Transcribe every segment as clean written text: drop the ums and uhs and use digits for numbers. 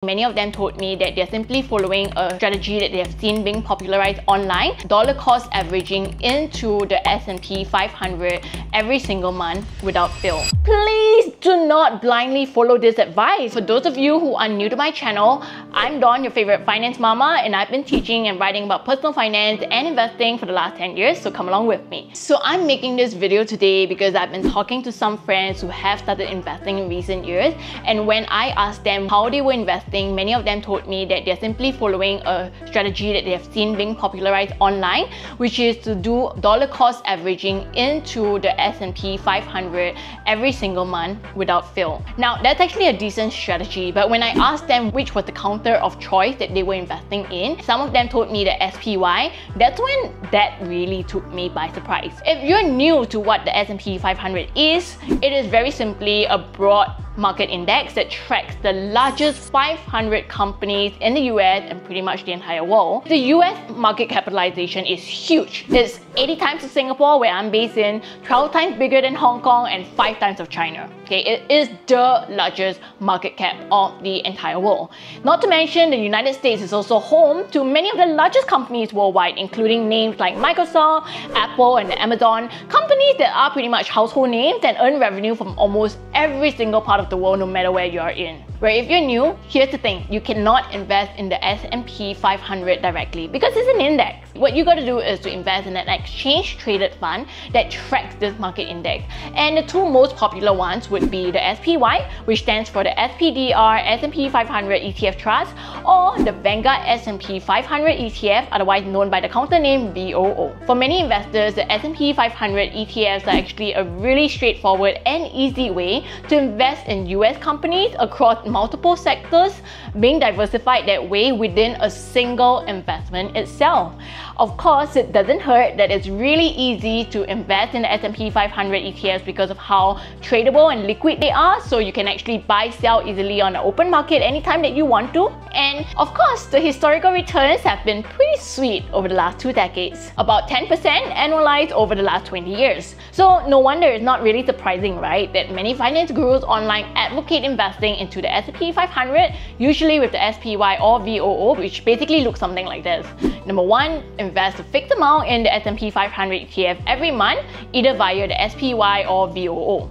Many of them told me that they're simply following a strategy that they have seen being popularized online, dollar cost averaging into the S&P 500 every single month without fail. Please do not blindly follow this advice. For those of you who are new to my channel, I'm Dawn, your favorite finance mama, and I've been teaching and writing about personal finance and investing for the last 10 years, so come along with me. So I'm making this video today because I've been talking to some friends who have started investing in recent years, and when I asked them how they were investing, many of them told me that they're simply following a strategy that they have seen being popularized online, which is to do dollar cost averaging into the S&P 500 every single month without fail. Now, that's actually a decent strategy, but when I asked them which was the counter of choice that they were investing in, some of them told me the SPY. That's when that really took me by surprise. If you're new to what the S&P 500 is, it is very simply a broad market index that tracks the largest 500 companies in the US and pretty much the entire world. The US market capitalization is huge. It's 80 times of Singapore, where I'm based in, 12 times bigger than Hong Kong, and 5 times of China. Okay, it is the largest market cap of the entire world. Not to mention, the United States is also home to many of the largest companies worldwide, including names like Microsoft, Apple, and Amazon, companies that are pretty much household names and earn revenue from almost every single part of the world, no matter where you are in. Where if you're new, here's the thing, you cannot invest in the S&P 500 directly because it's an index. What you gotta do is to invest in an exchange traded fund that tracks this market index. And the two most popular ones would be the SPY, which stands for the SPDR S&P 500 ETF Trust, or the Vanguard S&P 500 ETF, otherwise known by the counter name VOO. For many investors, the S&P 500 ETFs are actually a really straightforward and easy way to invest in US companies across multiple sectors, being diversified that way within a single investment itself. Of course, it doesn't hurt that it's really easy to invest in the S&P 500 ETFs because of how tradable and liquid they are, so you can actually buy, sell easily on the open market anytime that you want to. And of course, the historical returns have been pretty sweet over the last 2 decades, about 10% annualized over the last 20 years. So no wonder it's not really surprising, right, that many finance gurus online advocate investing into the S&P 500, usually with the SPY or VOO, which basically looks something like this. Number 1, invest a fixed amount in the S&P 500 ETF every month, either via the SPY or VOO.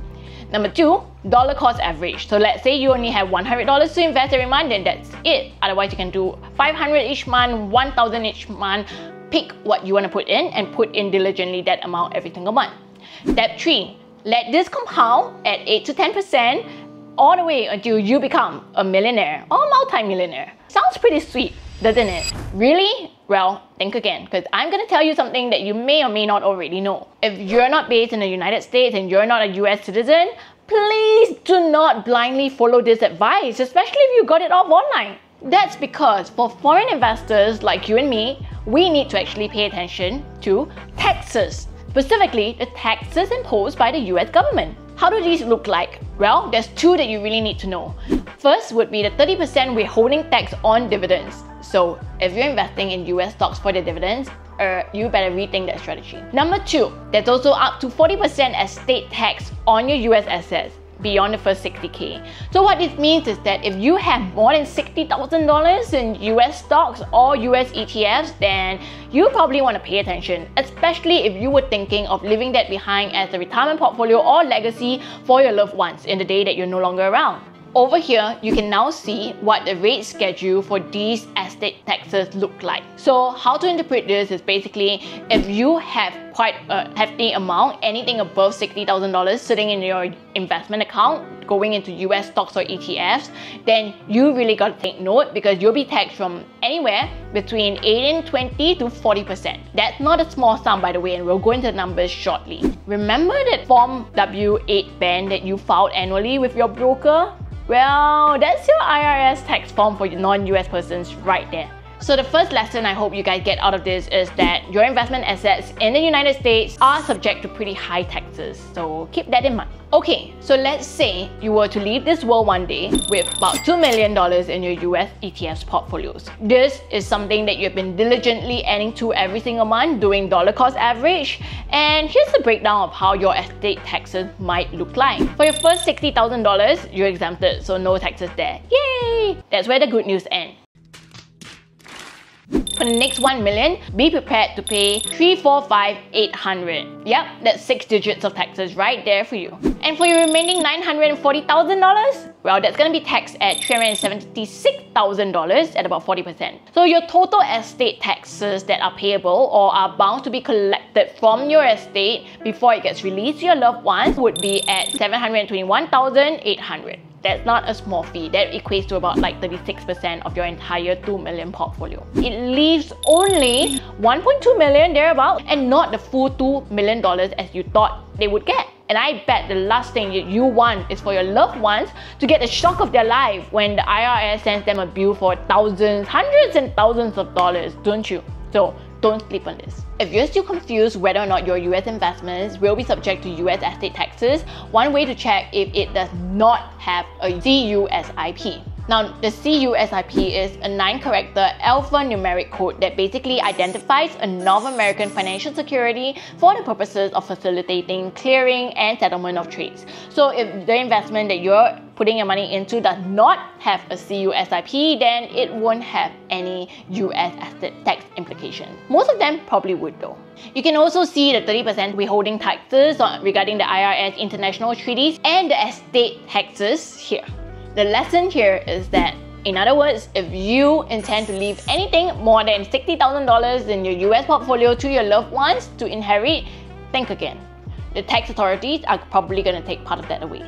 Number 2, dollar cost average. So let's say you only have $100 to invest every month, then that's it. Otherwise, you can do $500 each month, $1,000 each month. Pick what you want to put in and put in diligently that amount every single month. Step 3, let this compound at 8 to 10% all the way until you become a millionaire or multi-millionaire. Sounds pretty sweet, doesn't it? Really? Well, think again, because I'm going to tell you something that you may or may not already know. If you're not based in the United States and you're not a US citizen, please do not blindly follow this advice, especially if you got it off online. That's because for foreign investors like you and me, we need to actually pay attention to taxes, specifically the taxes imposed by the US government. How do these look like? Well, there's 2 that you really need to know. First would be the 30% withholding tax on dividends. So if you're investing in US stocks for the dividends, you better rethink that strategy. Number 2, there's also up to 40% as state tax on your US assets beyond the first 60K. So what this means is that if you have more than $60,000 in US stocks or US ETFs, then you probably want to pay attention, especially if you were thinking of leaving that behind as a retirement portfolio or legacy for your loved ones in the day that you're no longer around. Over here, you can now see what the rate schedule for these estate taxes look like. So how to interpret this is basically, if you have quite a hefty amount, anything above $60,000 sitting in your investment account, going into US stocks or ETFs, then you really got to take note because you'll be taxed from anywhere between 8 and 20 to 40%. That's not a small sum, by the way, and we'll go into the numbers shortly. Remember that Form W-8 band that you filed annually with your broker? Well, that's your IRS tax form for non-US persons right there. So the first lesson I hope you guys get out of this is that your investment assets in the United States are subject to pretty high taxes. So keep that in mind. Okay, so let's say you were to leave this world one day with about $2 million in your US ETFs portfolios. This is something that you've been diligently adding to every single month doing dollar cost average. And here's the breakdown of how your estate taxes might look like. For your first $60,000, you're exempted, so no taxes there. Yay! That's where the good news ends. For the next 1 million, be prepared to pay 345,800. Yep, that's 6 digits of taxes right there for you. And for your remaining $940,000, well, that's going to be taxed at $376,000 at about 40%. So your total estate taxes that are payable or are bound to be collected from your estate before it gets released to your loved ones would be at $721,800. That's not a small fee. That equates to about like 36% of your entire 2 million portfolio. It leaves only 1.2 million thereabout and not the full $2 million as you thought they would get. And I bet the last thing you want is for your loved ones to get the shock of their life when the IRS sends them a bill for thousands, hundreds and thousands of dollars, don't you? So don't sleep on this. If you're still confused whether or not your US investments will be subject to US estate taxes, one way to check if it does not have a CUSIP. Now, the CUSIP is a 9-character alphanumeric code that basically identifies a North American financial security for the purposes of facilitating clearing and settlement of trades. So if the investment that you're putting your money into does not have a CUSIP, then it won't have any US estate tax implications. Most of them probably would though. You can also see the 30% withholding taxes regarding the IRS international treaties and the estate taxes here. The lesson here is that, in other words, if you intend to leave anything more than $60,000 in your US portfolio to your loved ones to inherit, think again. The tax authorities are probably going to take part of that away.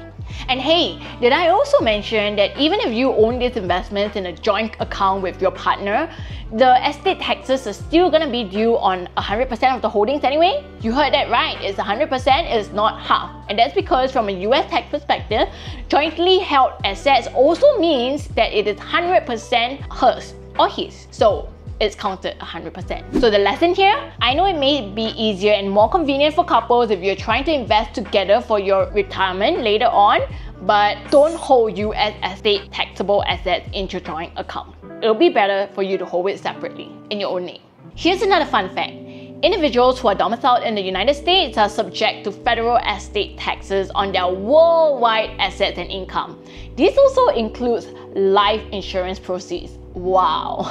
And hey, did I also mention that even if you own these investments in a joint account with your partner, the estate taxes are still going to be due on 100% of the holdings anyway? You heard that right, it's 100%, it's not half. And that's because from a US tax perspective, jointly held assets also means that it is 100% hers or his. So it's counted 100%. So the lesson here, I know it may be easier and more convenient for couples if you're trying to invest together for your retirement later on, but don't hold US estate taxable assets in your joint account. It'll be better for you to hold it separately in your own name. Here's another fun fact. Individuals who are domiciled in the United States are subject to federal estate taxes on their worldwide assets and income. This also includes life insurance proceeds. Wow.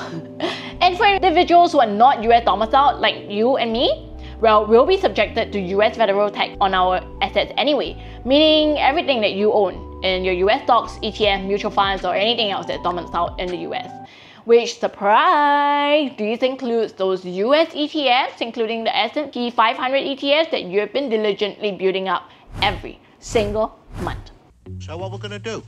And for individuals who are not US domiciled, like you and me, well, we'll be subjected to US federal tax on our assets anyway, meaning everything that you own in your US stocks, ETF, mutual funds, or anything else that's domiciled in the US. Which, surprise, this includes those US ETFs, including the S&P 500 ETFs that you've been diligently building up every single month. So what we're gonna do?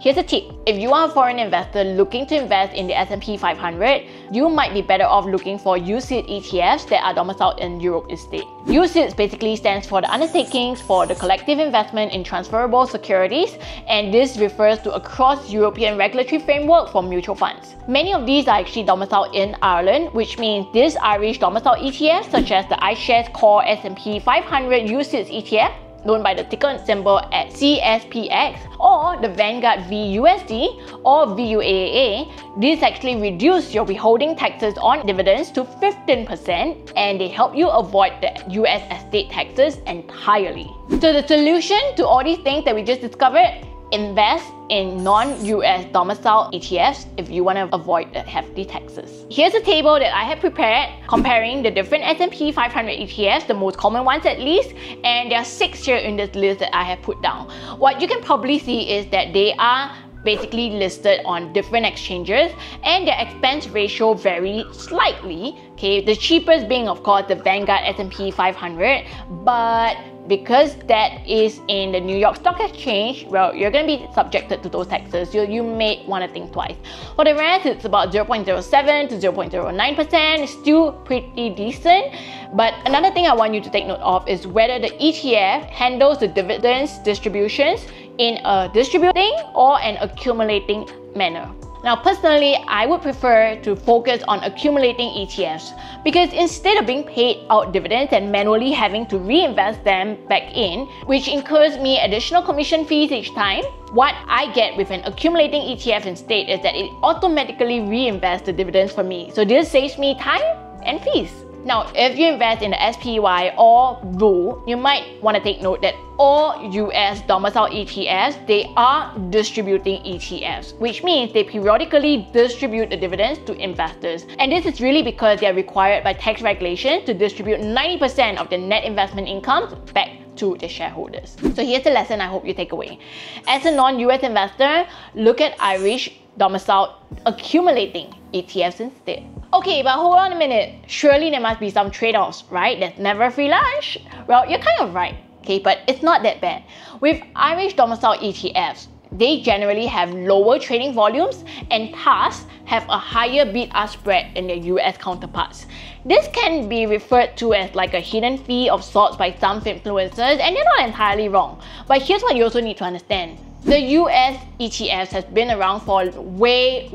Here's a tip. If you are a foreign investor looking to invest in the S&P 500, you might be better off looking for UCITS ETFs that are domiciled in Europe instead. UCITS basically stands for the undertakings for the collective investment in transferable securities, and this refers to a cross-European regulatory framework for mutual funds. Many of these are actually domiciled in Ireland, which means these Irish domiciled ETFs, such as the iShares Core S&P 500 UCITS ETF, known by the ticker symbol at CSPX, or the Vanguard VUSD or VUAA, these actually reduce your withholding taxes on dividends to 15%, and they help you avoid the US estate taxes entirely. So the solution to all these things that we just discovered: invest in non-US domicile ETFs if you want to avoid the hefty taxes. Here's a table that I have prepared comparing the different S&P 500 ETFs, the most common ones at least, and there are 6 here in this list that I have put down. What you can probably see is that they are basically listed on different exchanges and their expense ratio vary slightly. Okay, the cheapest being of course the Vanguard S&P 500, but because that is in the New York Stock Exchange, well, you're going to be subjected to those taxes. You may want to think twice. For the rest, it's about 0.07 to 0.09%, still pretty decent. But another thing I want you to take note of is whether the ETF handles the dividends distributions in a distributing or an accumulating manner. Now personally, I would prefer to focus on accumulating ETFs because instead of being paid out dividends and manually having to reinvest them back in, which incurs me additional commission fees each time, what I get with an accumulating ETF instead is that it automatically reinvests the dividends for me. So this saves me time and fees. Now, if you invest in the SPY or VOO, you might want to take note that all US domicile ETFs, they are distributing ETFs, which means they periodically distribute the dividends to investors. And this is really because they are required by tax regulations to distribute 90% of their net investment income back to the shareholders. So here's the lesson I hope you take away. As a non-US investor, look at Irish domicile accumulating ETFs instead. Okay, but hold on a minute. Surely there must be some trade-offs, right? There's never free lunch. Well, you're kind of right, okay, but it's not that bad. With Irish domicile ETFs, they generally have lower trading volumes and thus have a higher bid-ask spread than their US counterparts. This can be referred to as like a hidden fee of sorts by some influencers, and they're not entirely wrong. But here's what you also need to understand. The US ETFs has been around for way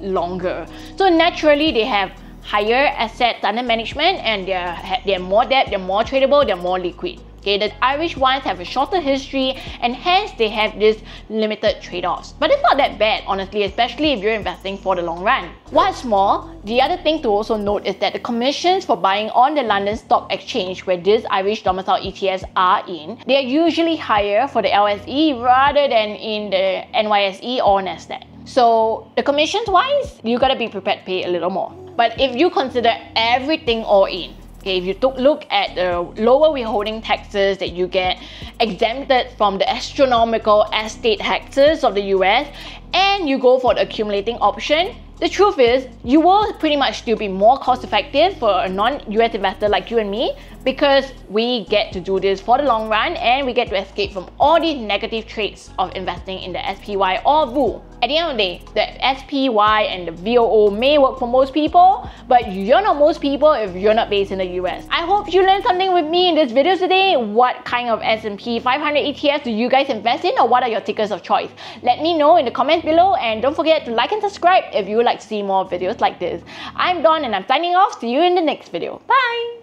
longer. So naturally they have higher assets under management and they're more debt, they're more tradable, they're more liquid. Okay, the Irish ones have a shorter history and hence they have this limited trade-offs. But it's not that bad, honestly, especially if you're investing for the long run. What's more, the other thing to also note is that the commissions for buying on the London Stock Exchange, where these Irish domicile ETFs are in, they are usually higher for the LSE rather than in the NYSE or Nasdaq. So the commissions wise, you gotta be prepared to pay a little more. But if you consider everything all in, okay, if you look at the lower withholding taxes that you get exempted from the astronomical estate taxes of the US, and you go for the accumulating option, the truth is, you will pretty much still be more cost effective for a non-US investor like you and me because we get to do this for the long run and we get to escape from all these negative traits of investing in the SPY or VOO. At the end of the day, the SPY and the VOO may work for most people, but you're not most people if you're not based in the US. I hope you learned something with me in this video today. What kind of S&P 500 ETFs do you guys invest in, or what are your tickers of choice? Let me know in the comments below, and don't forget to like and subscribe if you would like to see more videos like this. I'm Dawn and I'm signing off. See you in the next video. Bye!